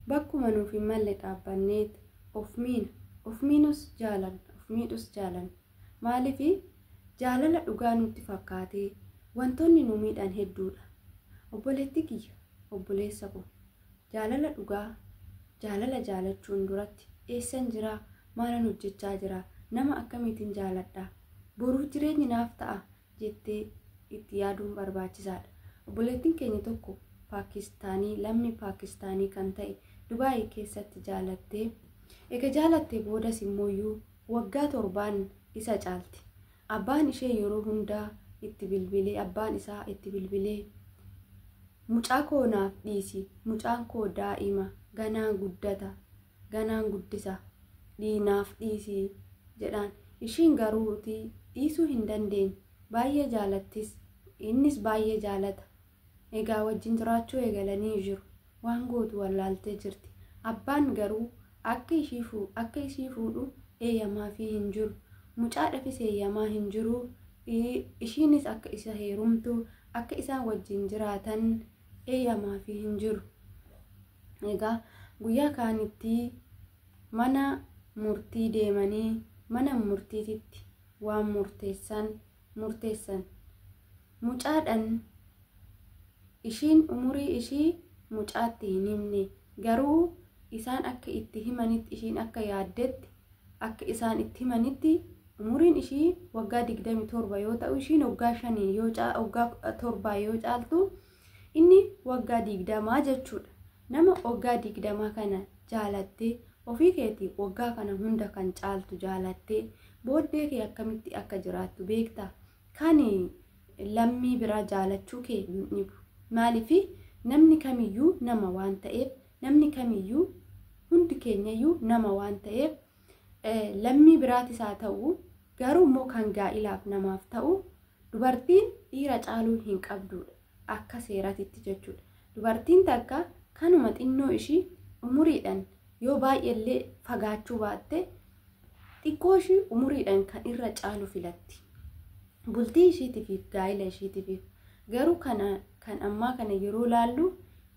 bakkuma nuuf hin malle dhaabbanneet of miinus jaalan maaliif jaalala dhugaa nutti fakkaatee wantoonni nu miidhan hedduudha. Obboleetti kiyya obboleessa ko jaalala dhugaa jaalala jaalachuun duratti eessan jira maalan hojjechaa jira nama akkamiitiin jaaladha boruuf jireenyi naaf ta'a jettee itti yaaduun barbaachisaadha. Obboleettiin keenya tokko lammii Paakistaanii kan ta'e Dubaayii keessatti jaalattee eega jaalattee boodas immooyyuu waggaa 7 isa caalti. Abbaan ishee yeroo hundaa abbaan isaa itti bilbilee mucaa koo naaf dhiisi, mucaan koo daa'ima ganaan guddisa naaf dhiisi jedhaan. Ishiin garuu dhiisuu hin dandeenye, baay'ee jaalattis, innis baay'ee jaalata. Egaa wajjin jiraachuu eegalanii jiru, waan gootu wallaaltee jirti. Abbaan garuu akka ishii fuudhu eeyyamaa fi hin jiru, mucaadhaafis eeyyamaa hin jiru. Ishiinis akka isa heerumtu akka isaan wajjin jiraatan eeyyamaa fi hin jiru. Egaa guyyaa kaanitti mana murtii deemanii mana murtiititti waan murteessan mucaadhaan ishiin umurii ishii mucaatti hin himne, garuu isaan akka itti himanitti ishiin akka yaaddetti akka isaan itti himanitti umuriin ishii waggaa 27 yoo ta'u ishiin waggaa 7 yoo caaltu inni waggaa 20 jechuudha. Nama waggaa 20 kana jaalattee ofii keetii waggaa kana hunda kan caaltu jaalattee booddee kee akkamitti akka jiraattu beektaa? Kan lammii biraa jaalachuu kee dhibu. Maaliif namni kamiyyuu nama waan ta'eef, namni kamiyyuu hundi keenyayyuu nama waan ta'eef lammii biraatis haa ta'u, garuu immoo kan gaa'ilaaf namaaf ta'u dubartiin dhiira caaluu hin qabdudha akka seeratitti jechuudha. Dubartiin takka kanuma xinnoo ishii umuriidhaan yoo baay'eellee fagaachuu baatte xiqqoo ishii umuriidhaan kan irra caalu filatti. Bultii ishiitiif gaa'ila ishiitiif. Garuu kan ammaa kana yeroo laallu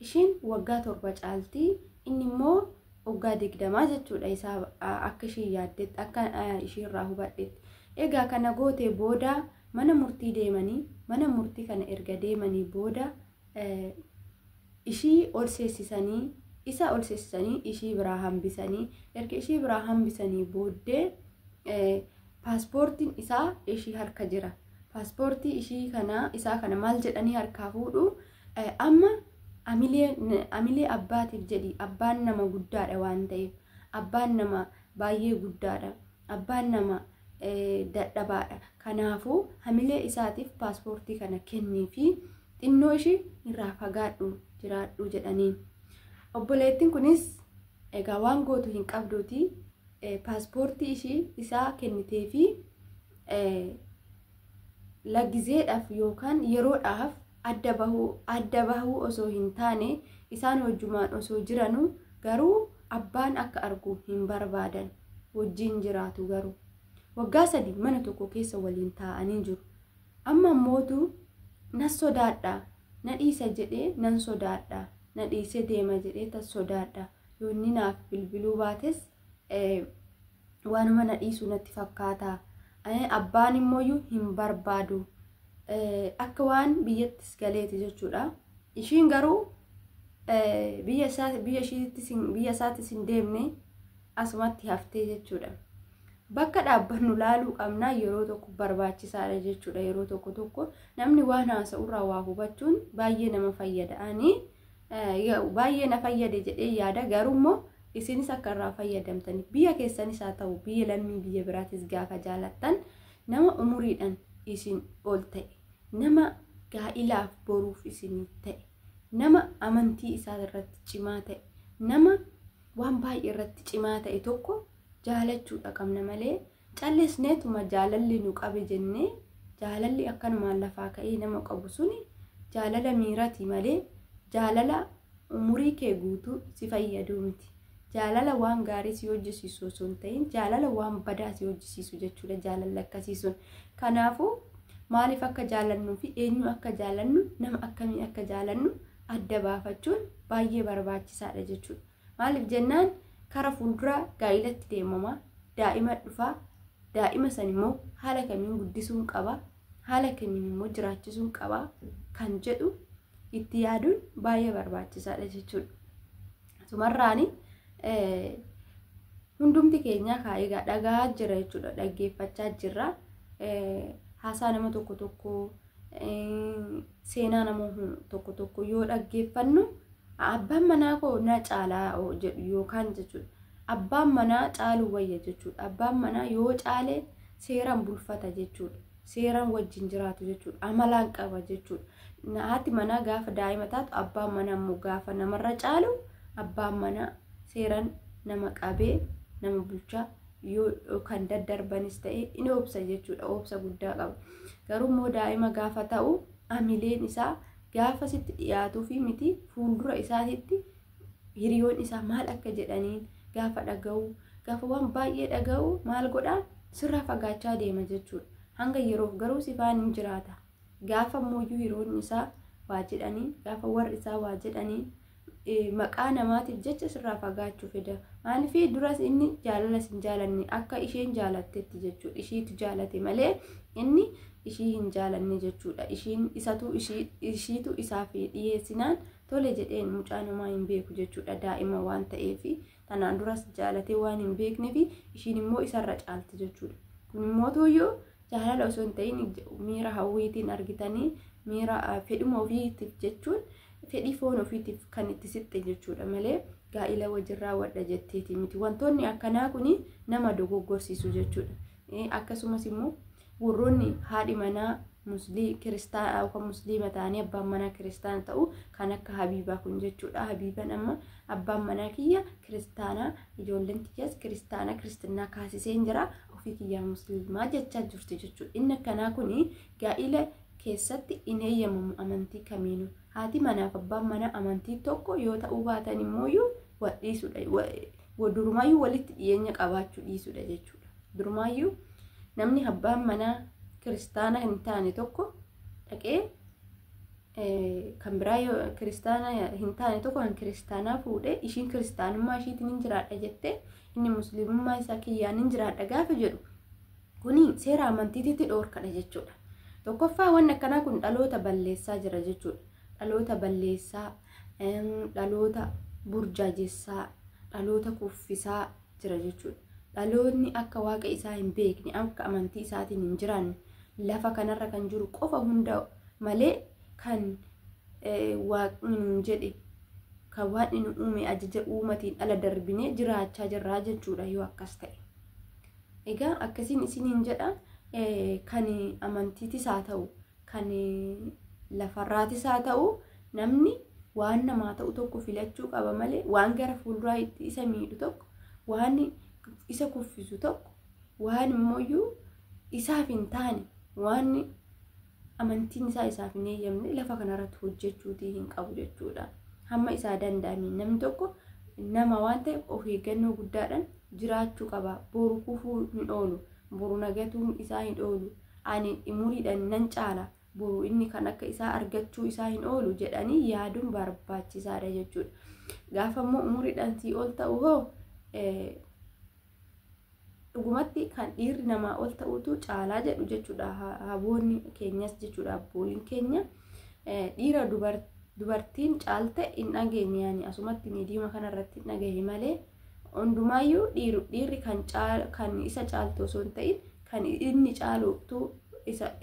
ishiin waggaa 7 caaltii, inni immoo waggaa 20 jechuudha. Isaa akka ishii yaaddetti akka ishiirraa hubadhetti. Egaa kana gootee booda mana murtii deemanii, mana murtii kana erga deemanii booda ishii ol seessisanii, isa ol seessisanii ishii biraa hambisanii, erga ishii biraa hambisanii booddee paaspoortiin isaa ishii harka jira. Paaspoortii ishii isaa kana maal jedhanii harkaa fuudhu? Amma amilee abbaatiif jedhi. Abbaan nama guddaadha waan ta'eef, abbaan nama baay'ee guddaadha, abbaan nama dadhabaadha. Kanaafuu amilee isaatiif paaspoortii kana kennii fi xinnoo ishii irraa fagaadhu jiraadhu jedhanii. Obboleettiin kunis egaa waan gootu hin qabduuti. Paaspoortii isaa kennitee fi laggiseedhaaf yookaan yeroodhaaf adda bahuu osoo hin taane isaan wajjumaan osoo jiranuu garuu abbaan akka argu hin barbaadan, wajjin jiraatu. Garuu waggaa 3 mana tokko keessa waliin taa'anii jiru. Amma mootu na sodaadha, na dhiisa jedhee nan sodaadha, na dhiisee deema jedhee tas sodaadha. Yoo inni naaf bilbiluu baates waanuma na dhiisu natti fakkaata. Abbaan immoo hin barbaadu akka waan biyyattis galeeti jechuudha. Ishiin garuu biyya isaattis hin deemne asumatti haftee jechuudha. Bakka dhaabbannu laaluu qabnaa yeroo tokko barbaachisaadha jechuudha. Yeroo tokko namni waan haasa'urraa waa hubachuun baay'ee nama fayyada. Baay'ee na fayyade jedhee yaada, garuu immoo isinis akka irraa fayyadamtanii biyya keessanis haa ta'u biyya lammii biyya biraatis gaafa jaalattan nama umuriidhaan isin ol ta'e, nama gaa'ilaaf boruuf isinii ta'e, nama amantii isaa irratti cimaa ta'e, nama waan baay'ee irratti cimaa ta'e tokko jaalachuudha qabna malee callisneetuma jaalalli nu qabe jennee jaalalli akkanumaan lafaa ka'ee nama qabu suni jaalala miiraati malee jaalala umurii kee guutuu si fayyadu miti. Jaalala waan gaarii si hojjisiisu osoo hin ta'in jaalala waan badaa si hojjisiisu jechuudha jaalalli akkasii sun. Kanaafuu maaliif akka jaalannuu fi eenyu akka jaalannu, nama akkamii akka jaalannu adda baafachuun baay'ee barbaachisaadha jechuudha. maaliif jennaan kara fuuldura gaa'ilatti deemama daa'ima dhufa daa'ima san immoo haala kamiin guddisuun qaba haala kamiin immoo jiraachisuun qaba kan jedhu itti yaaduun baay'ee barbaachisaadha jechuudha. Sumarraani hundumti keenya kaayigaa dhagaa jira jechuudha, dhaggeeffachaa jirra. Haasaa nama tokko seenaa nama tokko yoo dhaggeeffannu abbaan manaa koo na caalaa jedhu yookaan jechuudha abbaan manaa caaluu wayya jechuudha. Abbaan manaa yoo caale seeraan bulfata jechuudha, seeraan wajjin jiraatu jechuudha, amalaan qaba jechuudha. Haati manaa gaafa daa'ima taatu abbaan manaa immoo gaafa namarra caalu abbaan manaa seeraan nama qabee nama bulchaa yoo kan daddarbanis ta'e inni obsa jechuudha, obsa guddaa qaba. Garuu immoo daa'ima gaafa ta'u amileen isaa gaafa sitti dhiyaatuu fi miti fuuldura isaatitti hiriyoon isaa maal akka jedhaniin gaafa dhaga'u gaafa waan baay'ee dhaga'u maal godhaa sirraa fagaachaa deema jechuudha. Hanga yeroof garuu sifaan hin jiraata. Gaafa immoo hiriyoon isaa waa jedhanii gaafa warri isaa waa jedhanii maqaa namaatiif jecha sirraa fagaachuu fida. Maaliif duras inni jaalala hin jaalanne akka isheen jaalattetti jechuudha. Ishiitu jaalate malee inni ishii hin jaalanne jechuudha. Ishiitu isaaf dhiyeessinaan tole jedheen mucaa namaa hin beeku jechuudha. Daa'ima waan ta'eef tanaan duras jaalatee waan hin beekneef ishiin immoo isarra caalti jechuudha. Kun immoo tooyyoo jaalala osoo hin ta'in miira hawwiitiin argitanii miira fedhuma ofiitiif jechuun fedhii foon ofiitiif kan itti sitte jechuudha malee gaa'ila wajjirraa wadha jetteeti miti. Wantoonni akkanaa kuni nama dogoggorsiisu jechuudha. Akkasumas immoo warroonni haadhi manaa kiristaanaa yookaan musliima ta'anii abbaan manaa kiristaana ta'u kan akka Habiibaa kun jechuudha. Habiibaan amma abbaan manaa kiyya kiristaanaa ijoolleen kiyyaas kiristinnaa kaasiseen jira ofii kiyyaa musliimaa jechaa jirti jechuudha. Inni akkanaa kuni gaa'ila keessatti hin eeyyamamu amantii kamiinuu. Haati manaaf abbaan manaa amantii tokko yoo ta'uu baatan immoo wadhiisudha. Durumaayyuu walitti dhiyeenya qabaachuu dhiisudha jechuudha. Durumaayyuu namni abbaan manaa kiristaana hin taane tokko dhaqee kan biraa kiristaana hin taane tokko kan kiristaanaa fuudhee ishiin kiristaanummaa ishiitiin hin jiraadha jettee inni musliimummaa isaa kiyyaan hin jiraadha gaafa jedhu kuni seera amantiititti dhoorkadha jechuudha. Tokkoffaa wanni akkanaa kun dhaloota balleessaa jira jechuudha. Dhaloota balleessaa, dhaloota burjaajessaa, dhaloota kuffisaa jira jechuudha. Dhaloonni akka waaqa isaa hin beekne, akka amantii isaatiin hin jiraanne, lafa kanarra kan jiru qofa hunda malee kan waaqni nuun jedhe kan waan inni uume ajaja uumatiin ala darbinee jiraachaa jirraa jechuudha yoo akkas ta'e. Egaa akkasiin isiniin jedha kan amantiitis haa ta'u kan lafarraatis haa ta'u namni waan namaa ta'u tokko filachuu qaba malee waan gara fuulduraa itti isa miidhu tokko waan isa kuffisu tokko waan immoo isaaf hin taane waan amantiin isaa isaaf hin eeyyamne lafa kanarratti hojjechuutii hin qabu jechuudha. Hamma isaa danda'aniin namni tokko nama waan ta'eef of eeggannoo guddaadhaan jiraachuu qaba. Boru kufuu hin oolu, boru nagatuun isaa hin oolu, ani umuriidhaan nan caala, boru inni kan akka isaa argachuu isaa hin oolu jedhanii yaaduun barbaachisaadha jechuudha. Gaafa immoo umuriidhaan sii ol ta'u hoo dhugumatti kan dhiirri namaa ol ta'utu caalaa jedhu jechuudha. Haboonni keenyas jechuudha, abbooliin keenya dhiira dubartiin caalte hin dhageenye yaani asumatti miidiyaa kanarratti hin dhagahe malee hundumaayyuu dhiirri kan isa caaltu osoo hin ta'in kan inni caalutu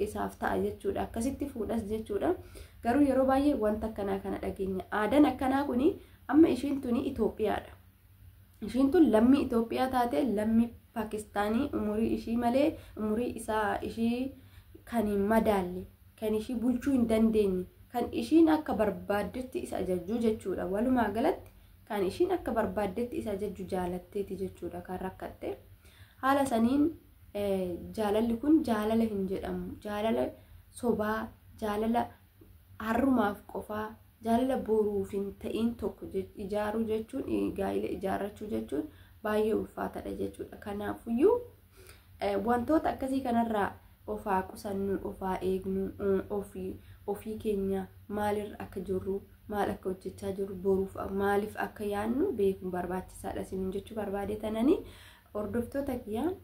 isaaf ta'a jechuudha. Akkasitti fuudhas jechuudha. Garuu yeroo baay'ee wanta akkanaa kana dhageenya. Aadaan akkanaa kuni amma ishiin tuni Itoophiyaadha. Ishiin tun lammii Itoophiyaa taate lammii Paakistaanii umurii ishii malee umurii isaa ishii kan hin madaalle kan ishii bulchuu hin dandeenye kan ishiin akka barbaaddetti isa ajajjuu jechuudha. Walumaa galatti kan ishiin akka barbaaddetti isa ajajju jaalatteeti jechuudha kan rakkatte. Haala saniin jaalalli kun jaalala hin jedhamu. Jaalala sobaa, jaalala harrumaaf qofaa, jaalala boruuf hin ta'in tokko ijaaruu jechuun gaa'ila ijaarrachuu jechuun baay'ee ulfaataadha jechuudha. Kanaafiyyuu wantoota akkasii kanarraa ofaa qusannu, ofaa eegnu, ofii keenya maalirra akka jirru maal akka hojjechaa jiru boruuf maaliif akka yaannu beekuun barbaachisaadha isin jechuu barbaade tananii hordoftoota kiyyaan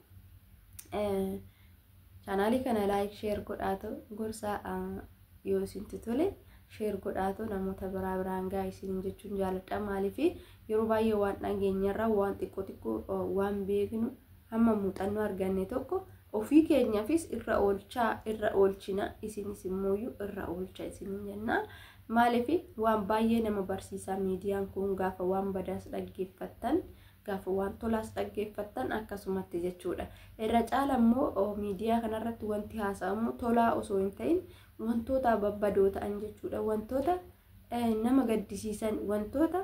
chaanaalii kana like share godhaato gorsa yoo isin tole share godhaato namoota biraan gaa isin jechuun jaaladha maaliif yeroo baay'ee waan dhageenyarra waan xiqqoo waan beeknu hamma muuxannoo arganne tokko ofii keenyaafis irra oolchina isinis immoo irra oolcha isin jenna maaliif waan baay'ee nama barsiisa miidiyaan kun gaafa waan badaas dhaggeeffattan gaafa waan tolaas dhaggeeffattan akkasumatti jechuudha irra caala immoo miidiyaa kanarratti wanti haasa'amu tolaa osoo hin ta'in wantoota babbadoo ta'an jechuudha wantoota nama gaddisiisan wantoota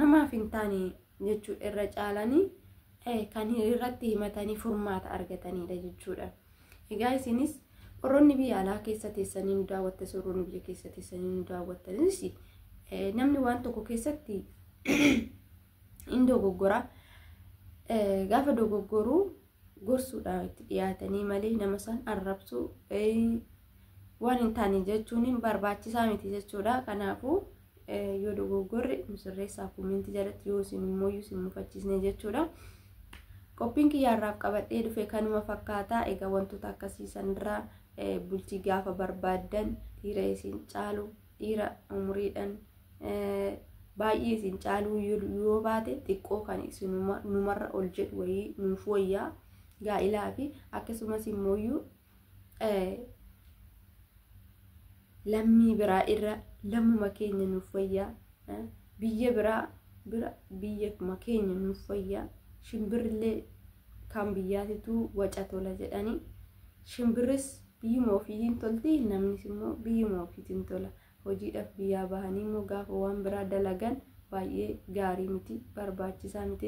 namaaf hin taane jechuudha irra caalanii kan irratti himatanii furmaata argatanidha jechuudha egaa isinis warroonni biyya alaa keessa teessanii nu daawwatte warroonni biyya keessa teessanii nu daawwattanis namni waan tokko keessatti dogoggora gaafa dogoggoruu gorsuudhaan itti dhiyaatanii malee nama san arrabsuu waan hin taane jechuun barbaachisaa miti jechuudha kanaafuu yoo dogoggorre sirreessaa koomenti jalatti yoo isin immoo isin mufachiisne jechuudha qophiin kiyyaarraaf qabadhee dhufe kanuma fakkaataa egaa wantoota akkasiisan irraa bultii gaafa barbaadan dhiira isin caalu dhiira umuriidhaan baay'ee isin caaluu yoo baate xiqqoo kan isin numarra ol jedhu wayii nuuf wayyaa gaa'ilaa fi akkasumas immoo lammii biraa irra lammuma keenya nuuf wayyaa biyya biraa biyya keenya nuuf wayyaa shimbirrillee kan biyyaatitu waca tola jedhanii shimbirris biyyuma ofiitiin tolti namnis immoo biyyuma ofiitiin tola hojiidhaaf biyyaa bahanii immoo gaafa waan biraa dalagan baay'ee gaarii miti barbaachisaa miti